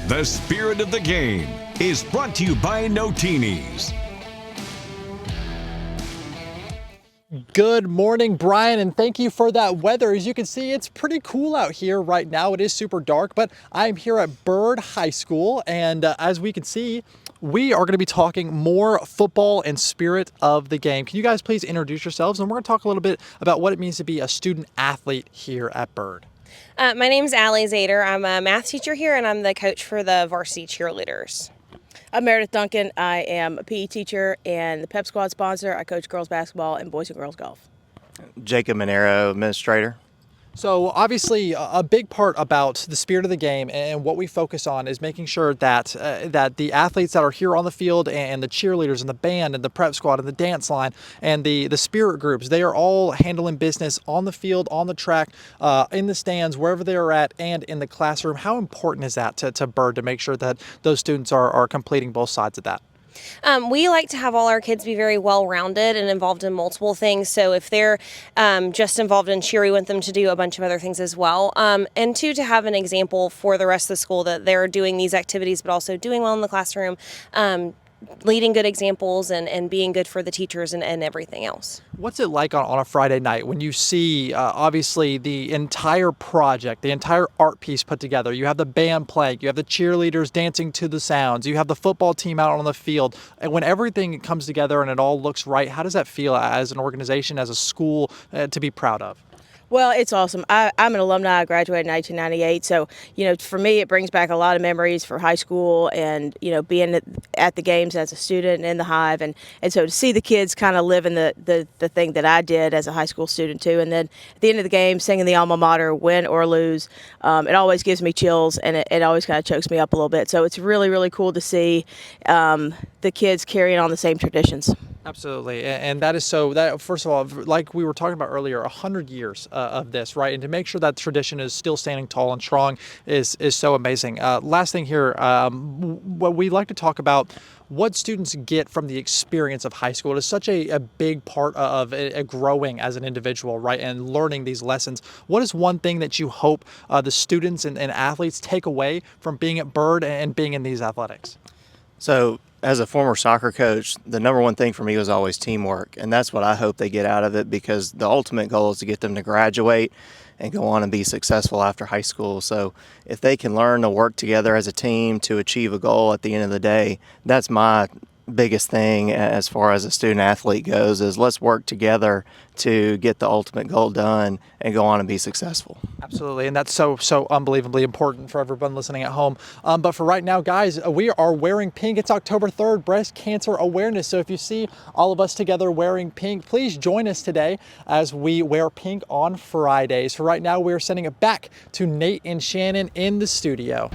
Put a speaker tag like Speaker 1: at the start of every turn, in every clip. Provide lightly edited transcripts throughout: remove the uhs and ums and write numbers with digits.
Speaker 1: The Spirit of the Game is brought to you by Notinis.
Speaker 2: Good morning, Brian, and thank you for that weather. As you can see, it's pretty cool out here right now. It is super dark, but I'm here at Byrd High School, and as we can see, we are going to be talking more football and spirit of the game. Can you guys please introduce yourselves? And we're going to talk a little bit about what it means to be a student athlete here at Byrd.
Speaker 3: My name's Allie Zader. I'm a math teacher here, and I'm the coach for the varsity cheerleaders.
Speaker 4: I'm Meredith Duncan. I am a PE teacher and the Pep Squad sponsor. I coach girls basketball and boys and girls golf.
Speaker 5: Jacob Monero, administrator.
Speaker 2: So obviously a big part about the spirit of the game and what we focus on is making sure that that the athletes that are here on the field and the cheerleaders and the band and the prep squad and the dance line and the spirit groups, they are all handling business on the field, on the track, in the stands, wherever they are at, and in the classroom. How important is that to Byrd to make sure that those students are completing both sides of that?
Speaker 3: We like to have all our kids be very well-rounded and involved in multiple things. So if they're just involved in cheer, we want them to do a bunch of other things as well. And two, to have an example for the rest of the school that they're doing these activities, but also doing well in the classroom, leading good examples and being good for the teachers and everything else.
Speaker 2: What's it like on a Friday night when you see, obviously, the entire project, the entire art piece put together? You have the band playing, you have the cheerleaders dancing to the sounds, you have the football team out on the field. And when everything comes together and it all looks right, how does that feel as an organization, as a school, to be proud of?
Speaker 4: Well, it's awesome. I'm an alumni. I graduated in 1998. So, for me, it brings back a lot of memories for high school and, being at the games as a student in the Hive. And so to see the kids kind of live in the thing that I did as a high school student, too. And then at the end of the game, singing the alma mater, win or lose, it always gives me chills and it always kind of chokes me up a little bit. So it's really, really cool to see the kids carrying on the same traditions.
Speaker 2: Absolutely, and that is so. That first of all, like we were talking about earlier, 100 years of this, right? And to make sure that tradition is still standing tall and strong is so amazing. Last thing here, what we like to talk about. What students get from the experience of high school. It is such a big part of growing as an individual, right, and learning these lessons. What is one thing that you hope the students and athletes take away from being at Byrd and being in these athletics?
Speaker 5: So, as a former soccer coach, the number one thing for me was always teamwork, and that's what I hope they get out of it, because the ultimate goal is to get them to graduate and go on and be successful after high school. So if they can learn to work together as a team to achieve a goal at the end of the day, that's my biggest thing as far as a student athlete goes, is let's work together to get the ultimate goal done and go on and be successful.
Speaker 2: Absolutely, and that's so unbelievably important for everyone listening at home. But for right now, guys, we are wearing pink. It's October 3rd, Breast Cancer Awareness. So if you see all of us together wearing pink, please join us today as we wear pink on Fridays. For right now, we're sending it back to Nate and Shannon in the studio.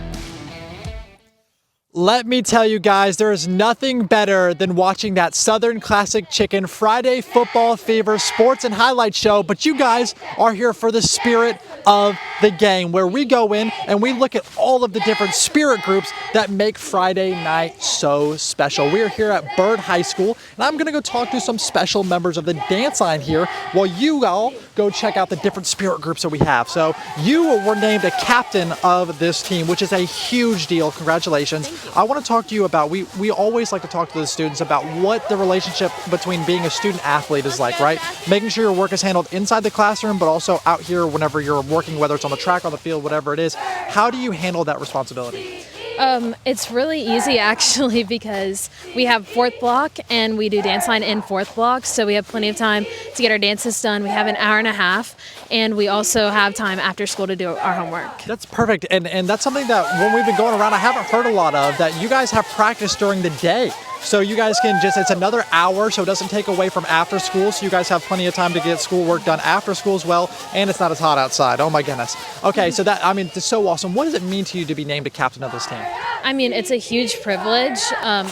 Speaker 2: Let me tell you guys, there is nothing better than watching that Southern Classic Chicken Friday Football Fever Sports and Highlight Show, but you guys are here for the spirit of the game, where we go in and we look at all of the different spirit groups that make Friday night so special. We are here at Byrd High School, and I'm going to go talk to some special members of the dance line here while you all go check out the different spirit groups that we have. So you were named a captain of this team, which is a huge deal. Congratulations. I want to talk to you about, we always like to talk to the students about what the relationship between being a student athlete is like, right? Making sure your work is handled inside the classroom, but also out here whenever you're working, whether it's on the track, on the field, whatever it is. How do you handle that responsibility?
Speaker 6: It's really easy actually, because we have fourth block and we do dance line in fourth block, so we have plenty of time to get our dances done. We have an hour and a half, and we also have time after school to do our homework.
Speaker 2: That's perfect, and that's something that when we've been going around, I haven't heard a lot of, that you guys have practice during the day. So you guys can it's another hour, so it doesn't take away from after school, so you guys have plenty of time to get schoolwork done after school as well, and it's not as hot outside. Oh my goodness. Okay, so it's so awesome. What does it mean to you to be named a captain of this team?
Speaker 6: I mean, it's a huge privilege.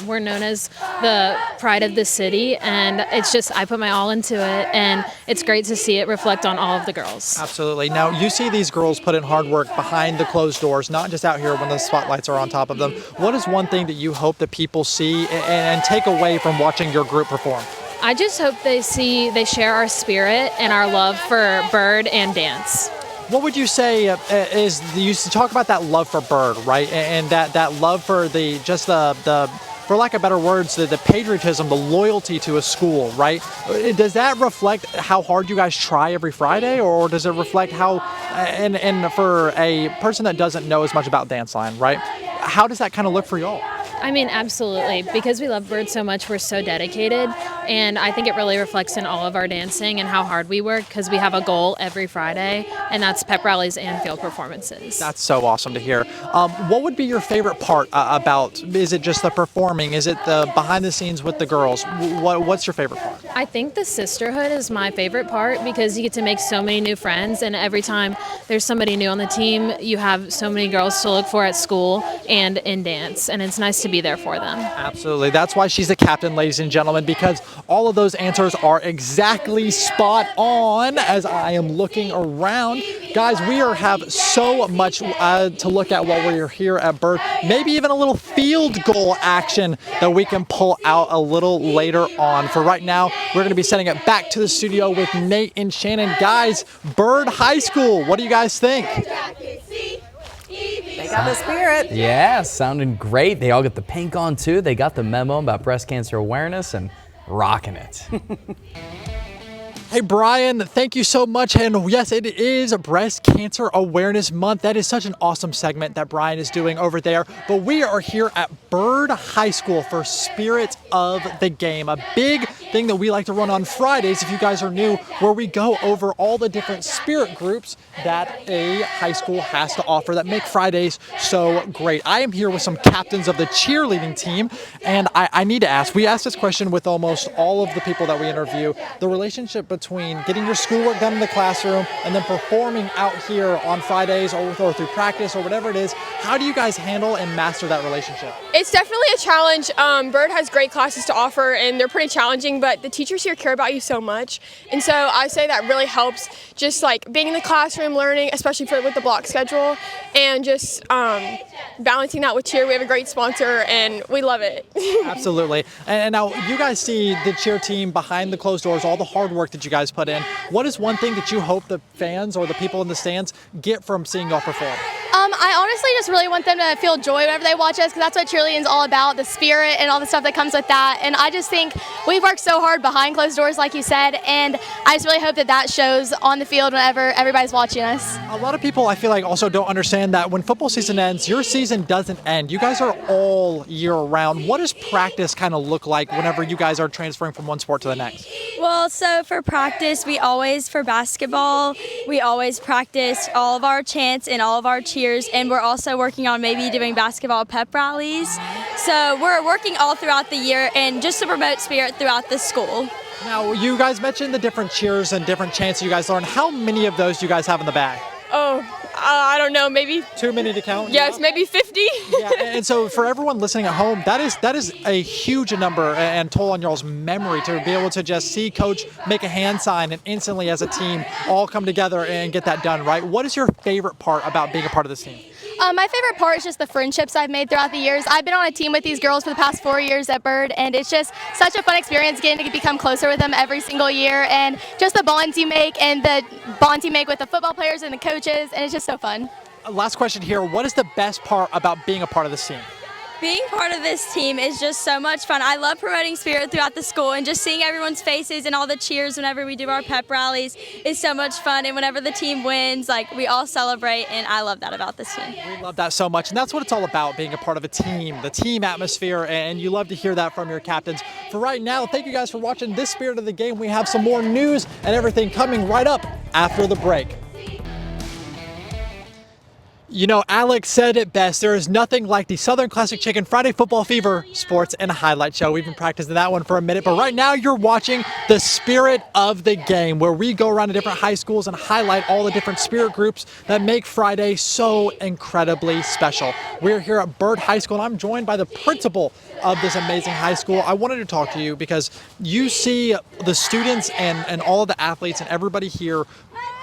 Speaker 6: We're known as the pride of the city, and it's just, I put my all into it, and it's great to see it reflect on all of the girls.
Speaker 2: Absolutely. Now, you see these girls put in hard work behind the closed doors, not just out here when the spotlights are on top of them. What is one thing that you hope that people see and take away from watching your group perform?
Speaker 6: I just hope they share our spirit and our love for Byrd and dance.
Speaker 2: What would you say is you used to talk about that love for Byrd, right? And that love for the for lack of better words, the patriotism, the loyalty to a school, right? Does that reflect how hard you guys try every Friday, or does it reflect how, and for a person that doesn't know as much about dance line, right? How does that kind of look for y'all?
Speaker 6: I mean, absolutely. Because we love Byrd so much, we're so dedicated. And I think it really reflects in all of our dancing and how hard we work because we have a goal every Friday, and that's pep rallies and field performances.
Speaker 2: That's so awesome to hear. What would be your favorite part about, is it just the performing? Is it the behind the scenes with the girls? What's your favorite part?
Speaker 6: I think the sisterhood is my favorite part because you get to make so many new friends, and every time there's somebody new on the team, you have so many girls to look for at school and in dance, and it's nice to be there for them.
Speaker 2: Absolutely. That's why she's the captain, ladies and gentlemen, because all of those answers are exactly spot on as I am looking around. Guys, we have so much to look at while we're here at Byrd. Maybe even a little field goal action that we can pull out a little later on. For right now, we're going to be sending it back to the studio with Nate and Shannon. Guys, Byrd High School, what do you guys think?
Speaker 7: They got the spirit. Yeah, sounding great. They all got the pink on too. They got the memo about breast cancer awareness and rocking it.
Speaker 2: Hey, Brian, thank you so much. And yes, it is Breast Cancer Awareness Month. That is such an awesome segment that Brian is doing over there. But we are here at Byrd High School for Spirit of the Game, a big thing that we like to run on Fridays, if you guys are new, where we go over all the different spirit groups that a high school has to offer that make Fridays so great. I am here with some captains of the cheerleading team, and I need to ask, we ask this question with almost all of the people that we interview, the relationship between getting your schoolwork done in the classroom and then performing out here on Fridays or through practice or whatever it is. How do you guys handle and master that relationship?
Speaker 8: It's definitely a challenge. Byrd has great classes to offer and they're pretty challenging, but the teachers here care about you so much. And so I say that really helps, just like being in the classroom, learning, especially with the block schedule, and just balancing that with cheer. We have a great sponsor and we love it.
Speaker 2: Absolutely. And now you guys see the cheer team behind the closed doors, all the hard work that you guys put in. What is one thing that you hope the fans or the people in the stands get from seeing y'all perform?
Speaker 9: I honestly just really want them to feel joy whenever they watch us, because that's what cheerleading is all about, the spirit and all the stuff that comes with that. And I just think we've worked so hard behind closed doors, like you said, and I just really hope that shows on the field whenever everybody's watching us.
Speaker 2: A lot of people, I feel like, also don't understand that when football season ends, your season doesn't end. You guys are all year round. What does practice kind of look like whenever you guys are transferring from one sport to the next?
Speaker 10: Well, so for practice, for basketball, we always practice all of our chants and all of our cheers, and we're also working on maybe doing basketball pep rallies. So we're working all throughout the year and just to promote spirit throughout the school.
Speaker 2: Now, you guys mentioned the different cheers and different chants you guys learn. How many of those do you guys have in the bag?
Speaker 8: I don't know, maybe
Speaker 2: too many to count?
Speaker 8: Yes, maybe 50.
Speaker 2: Yeah, and so for everyone listening at home, that is a huge number and toll on y'all's memory to be able to just see coach make a hand sign and instantly as a team all come together and get that done, right? What is your favorite part about being a part of this team?
Speaker 9: My favorite part is just the friendships I've made throughout the years. I've been on a team with these girls for the past 4 years at Byrd, and it's just such a fun experience getting to become closer with them every single year, and just the bonds you make and the bonds you make with the football players and the coaches, and it's just so fun.
Speaker 2: Last question here. What is the best part about being a part of this team?
Speaker 10: Being part of this team is just so much fun. I love promoting spirit throughout the school, and just seeing everyone's faces and all the cheers whenever we do our pep rallies is so much fun. And whenever the team wins, like, we all celebrate, and I love that about this team.
Speaker 2: We love that so much, and that's what it's all about, being a part of a team, the team atmosphere, and you love to hear that from your captains. For right now, thank you guys for watching this Spirit of the Game. We have some more news and everything coming right up after the break. You know, Alex said it best. There is nothing like the Southern Classic Chicken Friday Football Fever Sports and Highlight Show. We've been practicing that one for a minute, but right now you're watching the Spirit of the Game, where we go around to different high schools and highlight all the different spirit groups that make Friday so incredibly special. We're here at Byrd High School, and I'm joined by the principal of this amazing high school. I wanted to talk to you because you see the students and all of the athletes and everybody here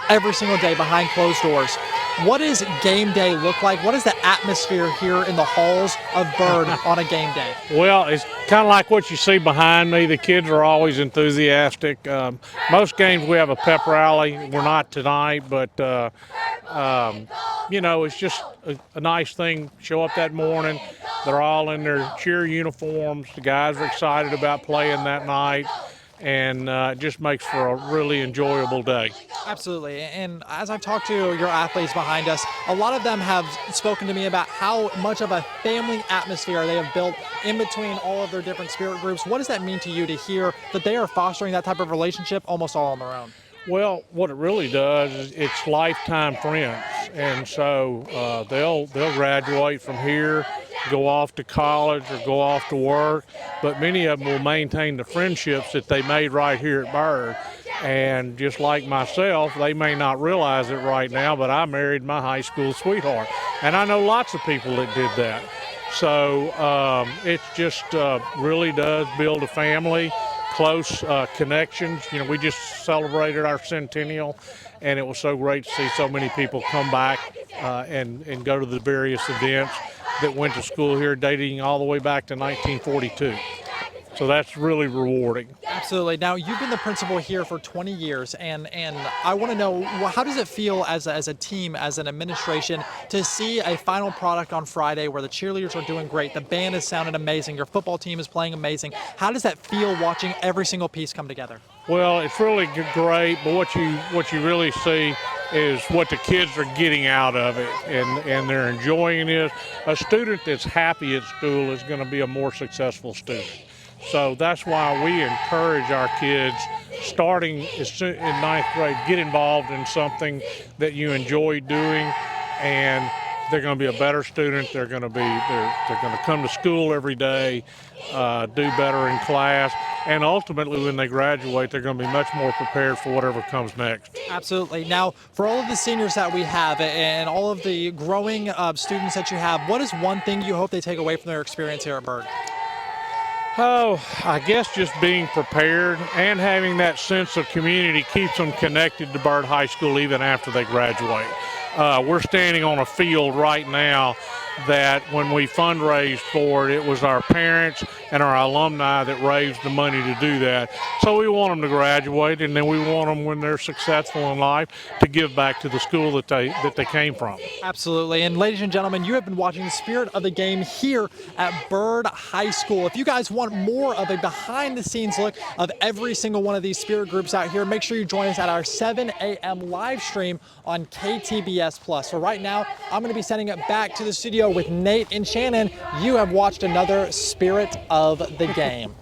Speaker 2: every single day behind closed doors. What does game day look like? What is the atmosphere here in the halls of Byrd on a game day?
Speaker 11: Well, it's kind of like what you see behind me. The kids are always enthusiastic. Most games we have a pep rally. We're not tonight, but it's just a nice thing. Show up that morning. They're all in their cheer uniforms. The guys are excited about playing that night. And it just makes for a really enjoyable day.
Speaker 2: Absolutely. And as I've talked to your athletes behind us, a lot of them have spoken to me about how much of a family atmosphere they have built in between all of their different spirit groups. What does that mean to you to hear that they are fostering that type of relationship almost all on their own?
Speaker 11: Well, what it really does is it's lifetime friends, and so they'll graduate from here, go off to college or go off to work, but many of them will maintain the friendships that they made right here at Byrd. And just like myself, they may not realize it right now, but I married my high school sweetheart, and I know lots of people that did that. So it just really does build a family. Close connections. We just celebrated our centennial, and it was so great to see so many people come back and go to the various events that went to school here dating all the way back to 1942. So that's really rewarding.
Speaker 2: Absolutely. Now, you've been the principal here for 20 years, and I want to know, how does it feel as a team, as an administration, to see a final product on Friday where the cheerleaders are doing great, the band is sounding amazing, your football team is playing amazing. How does that feel watching every single piece come together?
Speaker 11: Well, it's really great, but what you really see is what the kids are getting out of it, and they're enjoying it. A student that's happy at school is going to be a more successful student. So that's why we encourage our kids, starting in ninth grade, get involved in something that you enjoy doing, and they're going to be a better student. They're going to come to school every day, do better in class, and ultimately when they graduate, they're going to be much more prepared for whatever comes next.
Speaker 2: Absolutely. Now, for all of the seniors that we have and all of the growing students that you have, what is one thing you hope they take away from their experience here at Byrd?
Speaker 11: Oh, I guess just being prepared and having that sense of community keeps them connected to Byrd High School even after they graduate. We're standing on a field right now that when we fundraised for it, it was our parents and our alumni that raised the money to do that. So we want them to graduate, and then we want them, when they're successful in life, to give back to the school that they came from.
Speaker 2: Absolutely. And ladies and gentlemen, you have been watching the spirit of the game here at Byrd High School. If you guys want more of a behind-the-scenes look of every single one of these spirit groups out here, make sure you join us at our 7 a.m. live stream on KTBS+. So right now, I'm going to be sending it back to the studio with Nate and Shannon. You have watched another Spirit of the Game.